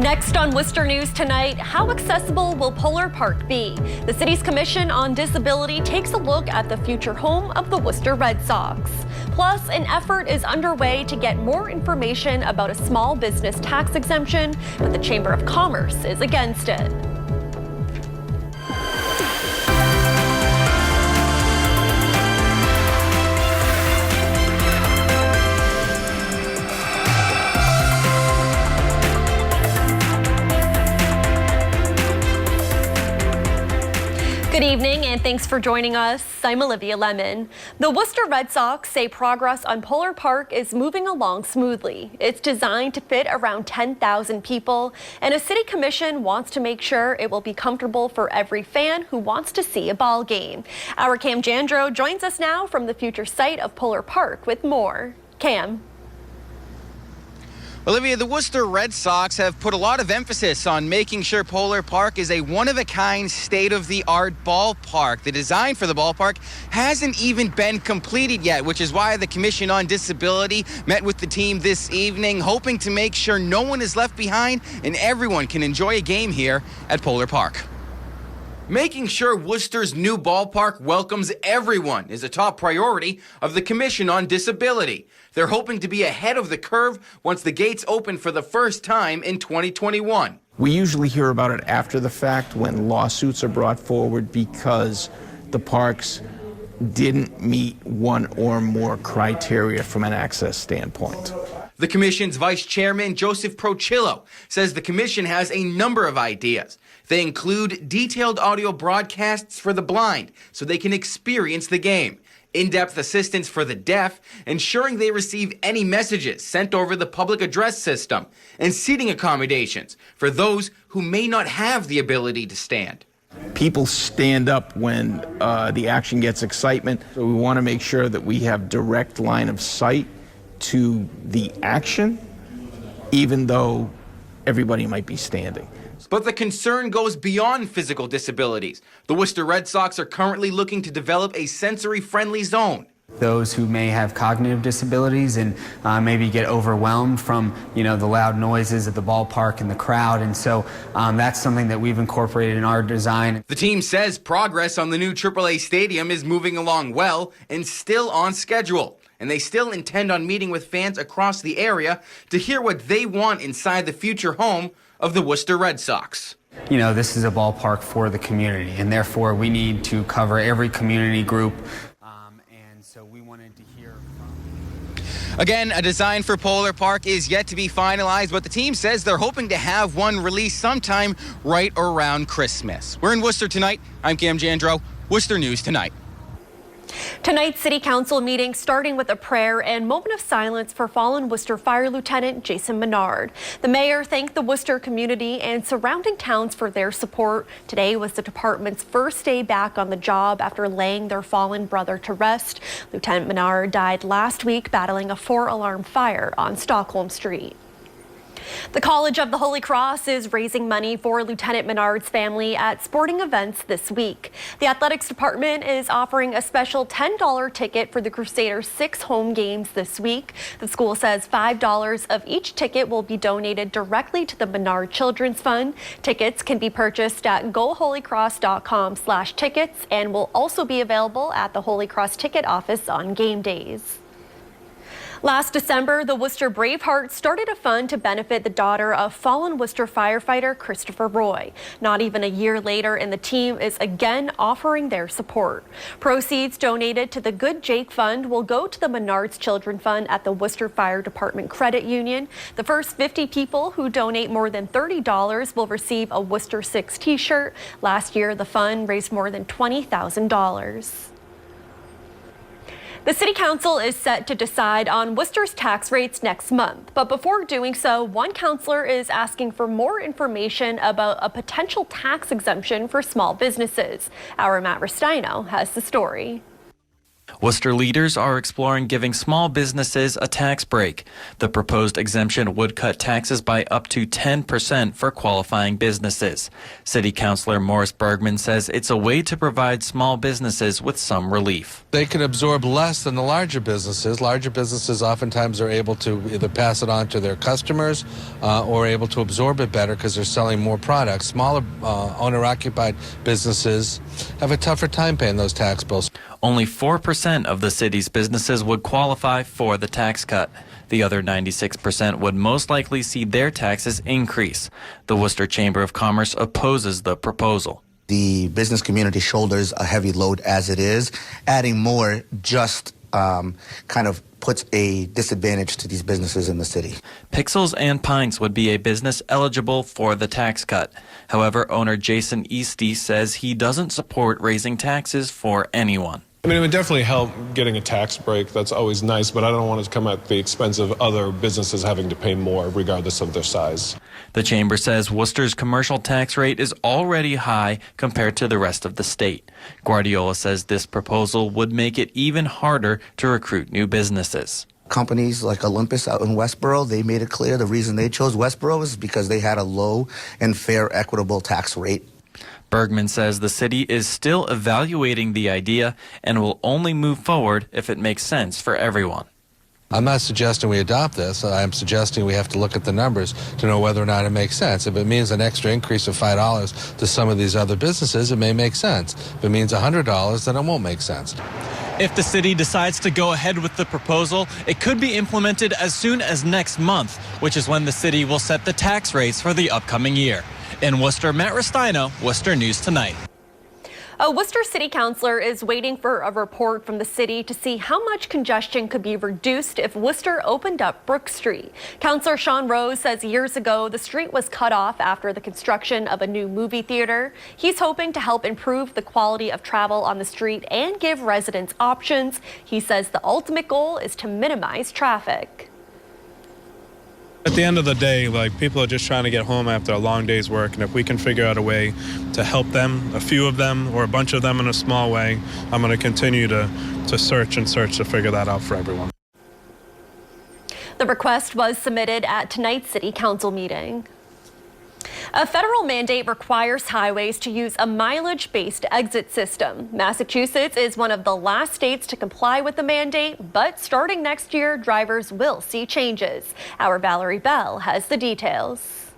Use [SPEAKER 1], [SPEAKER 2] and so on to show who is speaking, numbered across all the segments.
[SPEAKER 1] Next on Worcester News tonight, how accessible will Polar Park be? The city's Commission on Disability takes a look at the future home of the Worcester Red Sox. Plus, an effort is underway to get more information about a small business tax exemption, but the Chamber of Commerce is against it. Good evening and thanks for joining us. I'm Olivia Lemon. The Worcester Red Sox say progress on Polar Park is moving along smoothly. It's designed to fit around 10,000 people, and a city commission wants to make sure it will be comfortable for every fan who wants to see a ball game. Our Cam Jandro joins us now from the future site of Polar Park with more. Cam.
[SPEAKER 2] Olivia, the Worcester Red Sox have put a lot of emphasis on making sure Polar Park is a one-of-a-kind, state-of-the-art ballpark. The design for the ballpark hasn't even been completed yet, which is why the Commission on Disability met with the team this evening, hoping to make sure no one is left behind and everyone can enjoy a game here at Polar Park. Making sure Worcester's new ballpark welcomes everyone is a top priority of the Commission on Disability. They're hoping to be ahead of the curve once the gates open for the first time in 2021.
[SPEAKER 3] We usually hear about it after the fact when lawsuits are brought forward because the parks didn't meet one or more criteria from an access standpoint.
[SPEAKER 2] The Commission's Vice Chairman, Joseph Procillo, says the Commission has a number of ideas. They include detailed audio broadcasts for the blind so they can experience the game, in-depth assistance for the deaf, ensuring they receive any messages sent over the public address system, and seating accommodations for those who may not have the ability to stand.
[SPEAKER 3] People stand up when the action gets excitement, so we want to make sure that we have direct line of sight to the action, even though everybody might be standing.
[SPEAKER 2] But the concern goes beyond physical disabilities. The Worcester Red Sox are currently looking to develop a sensory-friendly zone.
[SPEAKER 4] Those who may have cognitive disabilities and maybe get overwhelmed from, the loud noises at the ballpark and the crowd. And so that's something that we've incorporated in our design.
[SPEAKER 2] The team says progress on the new AAA stadium is moving along well and still on schedule. And they still intend on meeting with fans across the area to hear what they want inside the future home of the Worcester Red Sox.
[SPEAKER 4] This is a ballpark for the community, and therefore we need to cover every community group. And so we wanted to hear from...
[SPEAKER 2] Again, a design for Polar Park is yet to be finalized, but the team says they're hoping to have one released sometime right around Christmas. We're in Worcester tonight. I'm Cam Jandro, Worcester News Tonight.
[SPEAKER 1] Tonight's City Council meeting starting with a prayer and moment of silence for fallen Worcester Fire Lieutenant Jason Menard. The mayor thanked the Worcester community and surrounding towns for their support. Today was the department's first day back on the job after laying their fallen brother to rest. Lieutenant Menard died last week battling a 4-alarm fire on Stockholm Street. The College of the Holy Cross is raising money for Lieutenant Menard's family at sporting events this week. The athletics department is offering a special $10 ticket for the Crusaders' 6 home games this week. The school says $5 of each ticket will be donated directly to the Menard Children's Fund. Tickets can be purchased at goholycross.com/tickets and will also be available at the Holy Cross ticket office on game days. Last December, the Worcester Bravehearts started a fund to benefit the daughter of fallen Worcester firefighter Christopher Roy. Not even a year later, and the team is again offering their support. Proceeds donated to the Good Jake Fund will go to the Menard's Children Fund at the Worcester Fire Department Credit Union. The first 50 people who donate more than $30 will receive a Worcester 6 t-shirt. Last year, the fund raised more than $20,000. The City Council is set to decide on Worcester's tax rates next month, but before doing so, one councillor is asking for more information about a potential tax exemption for small businesses. Our Matt Restaino has the story.
[SPEAKER 5] Worcester leaders are exploring giving small businesses a tax break. The proposed exemption would cut taxes by up to 10% for qualifying businesses. City Councilor Morris Bergman says it's a way to provide small businesses with some relief.
[SPEAKER 6] They can absorb less than the larger businesses. Larger businesses oftentimes are able to either pass it on to their customers or able to absorb it better because they're selling more products. Smaller owner-occupied businesses have a tougher time paying those tax bills.
[SPEAKER 5] Only 4% of the city's businesses would qualify for the tax cut. The other 96% would most likely see their taxes increase. The Worcester Chamber of Commerce opposes the proposal.
[SPEAKER 7] The business community shoulders a heavy load as it is. Adding more just kind of puts a disadvantage to these businesses in the city.
[SPEAKER 5] Pixels and Pints would be a business eligible for the tax cut. However, owner Jason Easty says he doesn't support raising taxes for anyone.
[SPEAKER 8] I mean, it would definitely help getting a tax break. That's always nice, but I don't want it to come at the expense of other businesses having to pay more regardless of their size.
[SPEAKER 5] The chamber says Worcester's commercial tax rate is already high compared to the rest of the state. Guardiola says this proposal would make it even harder to recruit new businesses.
[SPEAKER 7] Companies like Olympus out in Westboro, they made it clear the reason they chose Westboro is because they had a low and fair, equitable tax rate.
[SPEAKER 5] Bergman says the city is still evaluating the idea and will only move forward if it makes sense for everyone.
[SPEAKER 6] I'm not suggesting we adopt this. I'm suggesting we have to look at the numbers to know whether or not it makes sense. If it means an extra increase of $5 to some of these other businesses, it may make sense. If it means $100, then it won't make sense.
[SPEAKER 5] If the city decides to go ahead with the proposal, it could be implemented as soon as next month, which is when the city will set the tax rates for the upcoming year. In Worcester, Matt Restaino, Worcester News Tonight.
[SPEAKER 1] A Worcester City Councilor is waiting for a report from the city to see how much congestion could be reduced if Worcester opened up Brook Street. Councilor Sean Rose says years ago the street was cut off after the construction of a new movie theater. He's hoping to help improve the quality of travel on the street and give residents options. He says the ultimate goal is to minimize traffic.
[SPEAKER 9] At the end of the day, people are just trying to get home after a long day's work, and if we can figure out a way to help them, a few of them or a bunch of them in a small way, I'm going to continue to search to figure that out for everyone.
[SPEAKER 1] The request was submitted at tonight's City Council meeting. A federal mandate requires highways to use a mileage-based exit system. Massachusetts is one of the last states to comply with the mandate, but starting next year, drivers will see changes. Our Valerie Bell has the details.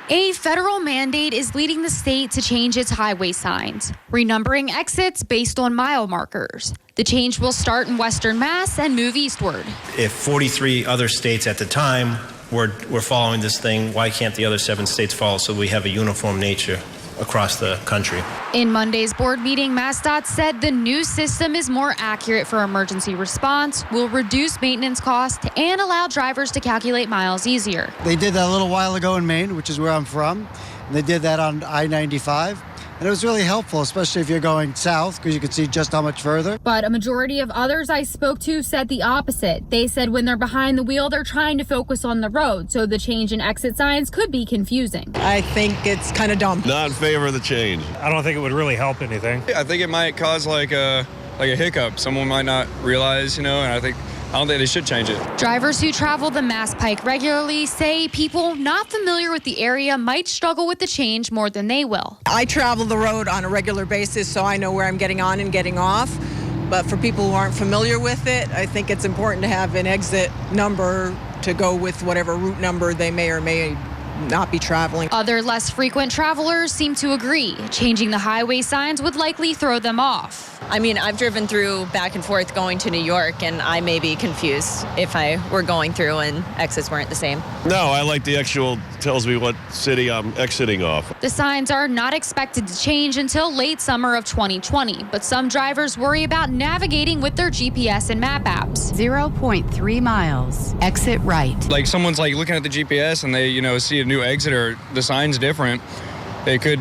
[SPEAKER 10] A federal mandate is leading the state to change its highway signs, renumbering exits based on mile markers. The change will start in Western Mass and move eastward.
[SPEAKER 11] If 43 other states at the time were following this thing, why can't the other 7 states follow so we have a uniform nature across the country?
[SPEAKER 10] In Monday's board meeting, MassDOT said the new system is more accurate for emergency response, will reduce maintenance costs, and allow drivers to calculate miles easier.
[SPEAKER 12] They did that a little while ago in Maine, which is where I'm from. And they did that on I-95. And it was really helpful, especially if you're going south, because you can see just how much further.
[SPEAKER 13] But a majority of others I spoke to said the opposite. They said when they're behind the wheel, they're trying to focus on the road, so the change in exit signs could be confusing.
[SPEAKER 14] I think it's kind of dumb.
[SPEAKER 15] Not in favor of the change.
[SPEAKER 16] I don't think it would really help anything.
[SPEAKER 17] I think it might cause like a hiccup. Someone might not realize, and I don't think they should change it.
[SPEAKER 10] Drivers who travel the Mass Pike regularly say people not familiar with the area might struggle with the change more than they will.
[SPEAKER 14] I travel the road on a regular basis, so I know where I'm getting on and getting off. But for people who aren't familiar with it, I think it's important to have an exit number to go with whatever route number they may or may not be traveling.
[SPEAKER 10] Other less frequent travelers seem to agree. Changing the highway signs would likely throw them off.
[SPEAKER 18] I mean, I've driven through back and forth going to New York, and I may be confused if I were going through and exits weren't the same.
[SPEAKER 15] No, I like the actual tells me what city I'm exiting off.
[SPEAKER 10] The signs are not expected to change until late summer of 2020, but some drivers worry about navigating with their GPS and map apps.
[SPEAKER 19] 0.3 miles. Exit right.
[SPEAKER 17] Like someone's looking at the GPS and they, see a new exit or the sign's different. It could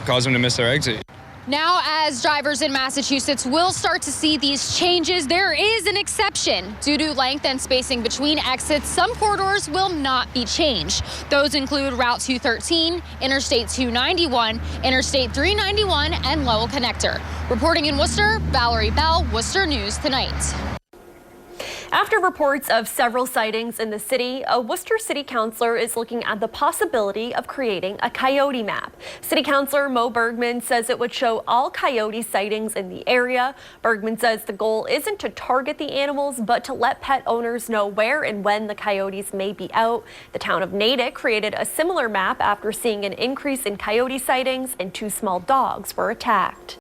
[SPEAKER 17] cause them to miss their exit.
[SPEAKER 13] Now, as drivers in Massachusetts will start to see these changes, there is an exception. Due to length and spacing between exits, some corridors will not be changed. Those include Route 213, Interstate 291, Interstate 391, and Lowell Connector. Reporting in Worcester, Valerie Bell, Worcester News Tonight.
[SPEAKER 1] After reports of several sightings in the city, a Worcester City Councilor is looking at the possibility of creating a coyote map. City Councilor Mo Bergman says it would show all coyote sightings in the area. Bergman says the goal isn't to target the animals, but to let pet owners know where and when the coyotes may be out. The town of Natick created a similar map after seeing an increase in coyote sightings and 2 small dogs were attacked.